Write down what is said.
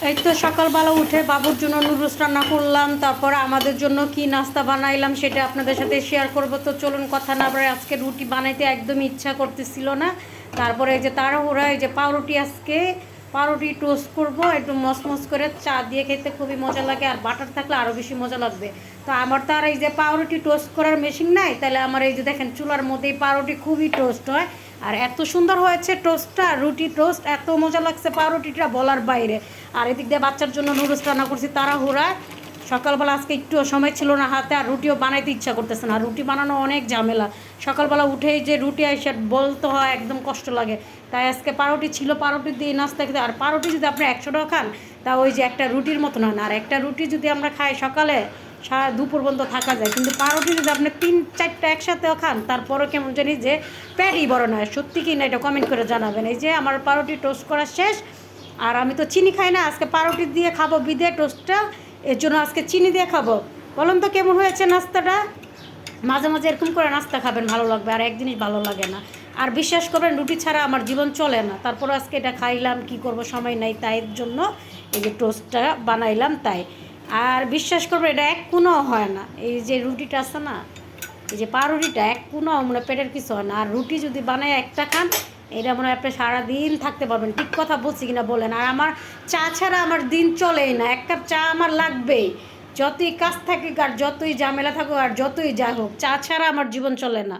এই তো সকালবেলা উঠে বাবুর জন্য নুডলস রান্না করলাম, তারপর আমাদের জন্য কি নাস্তা বানাইলাম সেটা আপনাদের সাথে শেয়ার করব। তো চলুন কথা না বলে, আজকে রুটি বানাইতে একদমই ইচ্ছা করতেছিল না। তারপরে এই যে তাড়াহুড়া, এই যে পাউরুটি, আজকে পাউরুটি টোস্ট করব, একটু মসমস করে চা দিয়ে খেতে খুবই মজা লাগে, আর বাটার থাকলে আরও বেশি মজা লাগবে। তো আমার তো আর এই যে পাউরুটি টোস্ট করার মেশিন নাই, তাহলে আমার এই যে দেখেন চুলার মধ্যেই পাউরুটি খুবই টোস্ট হয়। আর এত সুন্দর হয়েছে টোস্টটা, রুটি টোস্ট এত মজা লাগছে পাউরুটিটা বলার বাইরে। আর এদিক দিয়ে বাচ্চার জন্য নুডলস রান্না করছি তাড়াহুড়ায়। সকালবেলা আজকে একটু সময় ছিল না হাতে, আর রুটিও বানাইতে ইচ্ছা করতেছে না। রুটি বানানো অনেক ঝামেলা, সকালবেলা উঠেই যে রুটি আইসে বলতে হয়, একদম কষ্ট লাগে। তাই আজকে পাউরুটি ছিল, পাউরুটি দিয়ে নাস্তা খেতে। আর পাউরুটি যদি আপনি 100 টাকা খান, তা ওই যে একটা রুটির মতন হয় না। আর একটা রুটি যদি আমরা খাই সকালে, সারা দুপুর পর্যন্ত থাকা যায়। কিন্তু পাউরুটি যদি আপনি 3-4টা একসাথেও খান, তারপরও কেমন জানি যে পেটই বড় নয়। সত্যি কি না এটা কমেন্ট করে জানাবেন। এই যে আমার পাউরুটি টোস্ট করা শেষ। আর আমি তো চিনি খাই না, আজকে পাউরুটি দিয়ে খাবো বিদে টোস্টটা, এর জন্য আজকে চিনি দিয়ে খাবো। বলুন তো কেমন হয়েছে নাস্তাটা? মাঝে মাঝে এরকম করে নাস্তা খাবেন, ভালো লাগবে। আর এক জিনিস ভালো লাগে না, আর বিশ্বাস করবেন রুটি ছাড়া আমার জীবন চলে না। তারপর আজকে এটা খাইলাম, কি করব, সময় নাই, তাই জন্য এই যে টোস্টটা বানাইলাম তাই। আর বিশ্বাস করবেন এটা এক কোনাও হয় না, এই যে রুটিটা আছে না, এই যে পাউরুটিটা এক কোনাও মানে পেটের কিছু হয় না। আর রুটি যদি বানায় একটা খান, এটা মনে হয় আপনি সারাদিন থাকতে পারবেন। ঠিক কথা বলছি কিনা বলেন? আর আমার চা ছাড়া আমার দিন চলেই না, এক কাপ চা আমার লাগবেই। যতই কাজ থাকুক আর যতই ঝামেলা থাকুক আর যতই যা হোক, চা ছাড়া আমার জীবন চলে না।